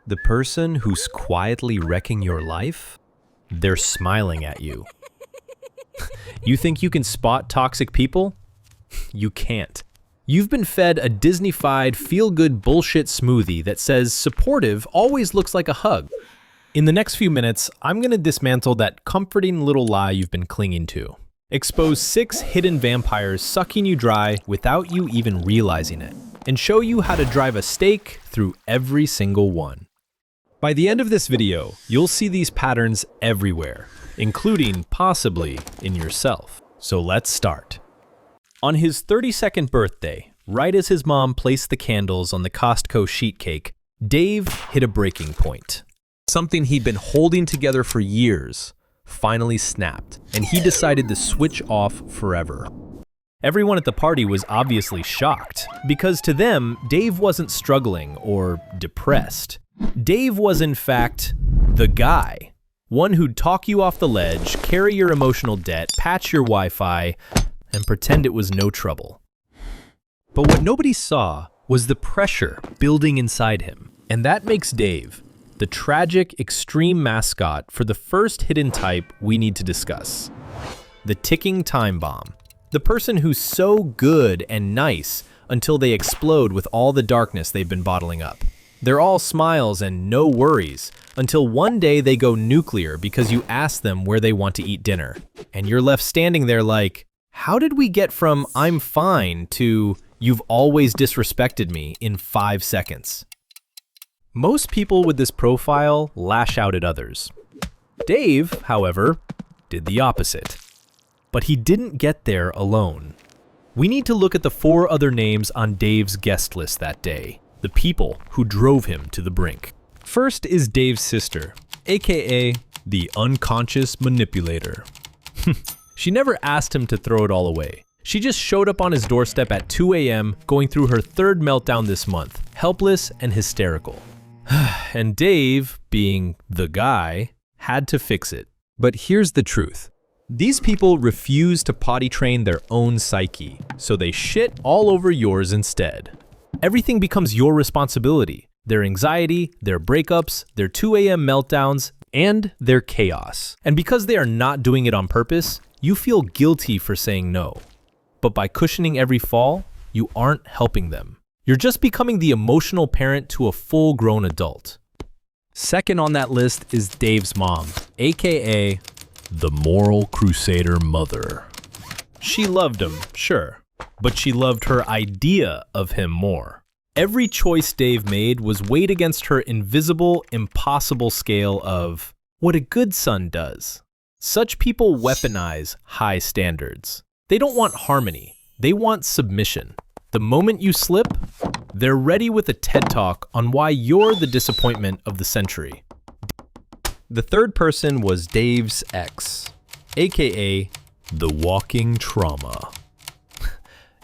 The person who's quietly wrecking your life? They're smiling at you. You think you can spot toxic people? You can't. You've been fed a Disney-fied, feel-good bullshit smoothie that says supportive always looks like a hug. In the next few minutes, I'm going to dismantle that comforting little lie you've been clinging to. Expose 6 hidden vampires sucking you dry without you even realizing it, and show you how to drive a stake through every single one. By the end of this video, you'll see these patterns everywhere, including possibly in yourself. So let's start. On his 32nd birthday, right as his mom placed the candles on the Costco sheet cake, Dave hit a breaking point. Something he'd been holding together for years finally snapped, and he decided to switch off forever. Everyone at the party was obviously shocked, because to them, Dave wasn't struggling or depressed. Dave was, in fact, the guy. One who'd talk you off the ledge, carry your emotional debt, patch your Wi-Fi, and pretend it was no trouble. But what nobody saw was the pressure building inside him. And that makes Dave the tragic, extreme mascot for the first hidden type we need to discuss. The ticking time bomb. The person who's so good and nice until they explode with all the darkness they've been bottling up. They're all smiles and no worries, until one day they go nuclear because you ask them where they want to eat dinner. And you're left standing there like, how did we get from I'm fine to you've always disrespected me in 5 seconds? Most people with this profile lash out at others. Dave, however, did the opposite. But he didn't get there alone. We need to look at the 4 other names on Dave's guest list that day. The people who drove him to the brink. First is Dave's sister, aka the unconscious manipulator. She never asked him to throw it all away. She just showed up on his doorstep at 2 a.m., going through her 3rd meltdown this month, helpless and hysterical. And Dave, being the guy, had to fix it. But here's the truth. These people refuse to potty train their own psyche, so they shit all over yours instead. Everything becomes your responsibility. Their anxiety, their breakups, their 2 a.m. meltdowns, and their chaos. And because they are not doing it on purpose, you feel guilty for saying no. But by cushioning every fall, you aren't helping them. You're just becoming the emotional parent to a full-grown adult. Second on that list is Dave's mom, aka the moral Crusader mother. She loved him, sure, but she loved her idea of him more. Every choice Dave made was weighed against her invisible, impossible scale of what a good son does. Such people weaponize high standards. They don't want harmony, they want submission. The moment you slip, they're ready with a TED Talk on why you're the disappointment of the century. The third person was Dave's ex, aka the walking trauma.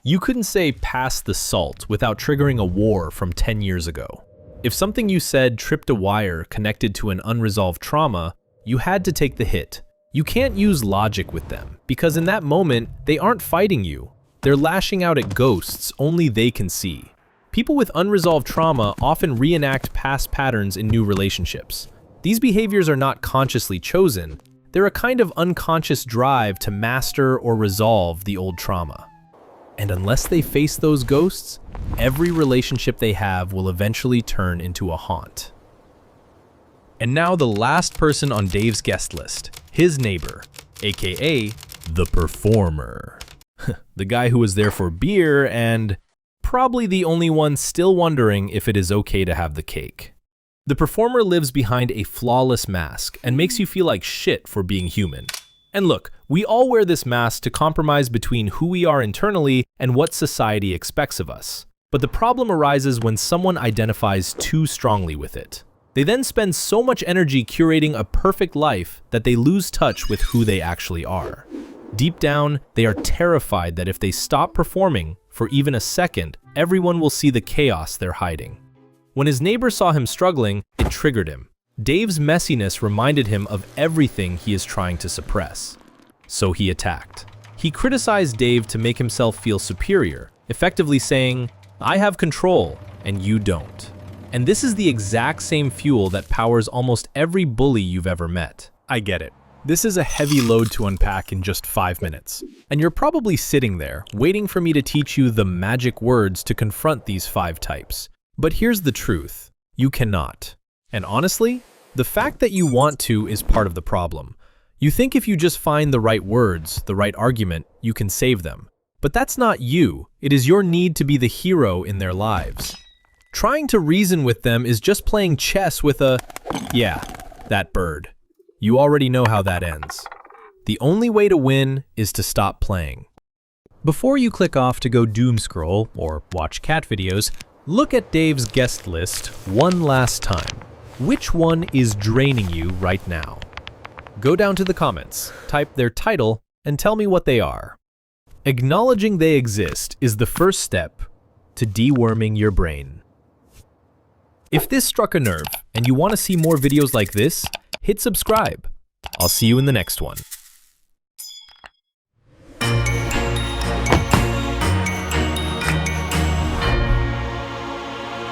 You couldn't say pass the salt without triggering a war from 10 years ago. If something you said tripped a wire connected to an unresolved trauma, you had to take the hit. You can't use logic with them, because in that moment, they aren't fighting you. They're lashing out at ghosts only they can see. People with unresolved trauma often reenact past patterns in new relationships. These behaviors are not consciously chosen. They're a kind of unconscious drive to master or resolve the old trauma. And unless they face those ghosts, every relationship they have will eventually turn into a haunt. And now the last person on Dave's guest list, his neighbor, aka the performer. The guy who was there for beer and probably the only one still wondering if it is okay to have the cake. The performer lives behind a flawless mask and makes you feel like shit for being human. And look, we all wear this mask to compromise between who we are internally and what society expects of us. But the problem arises when someone identifies too strongly with it. They then spend so much energy curating a perfect life that they lose touch with who they actually are. Deep down, they are terrified that if they stop performing for even a second, everyone will see the chaos they're hiding. When his neighbor saw him struggling, it triggered him. Dave's messiness reminded him of everything he is trying to suppress. So he attacked. He criticized Dave to make himself feel superior, effectively saying, I have control and you don't. And this is the exact same fuel that powers almost every bully you've ever met. I get it. This is a heavy load to unpack in just 5 minutes. And you're probably sitting there, waiting for me to teach you the magic words to confront these 5 types. But here's the truth. You cannot. And honestly, the fact that you want to is part of the problem. You think if you just find the right words, the right argument, you can save them. But that's not you. It is your need to be the hero in their lives. Trying to reason with them is just playing chess with that bird. You already know how that ends. The only way to win is to stop playing. Before you click off to go doom scroll or watch cat videos, look at Dave's guest list one last time. Which one is draining you right now? Go down to the comments, type their title, and tell me what they are. Acknowledging they exist is the first step to deworming your brain. If this struck a nerve and you want to see more videos like this, hit subscribe. I'll see you in the next one.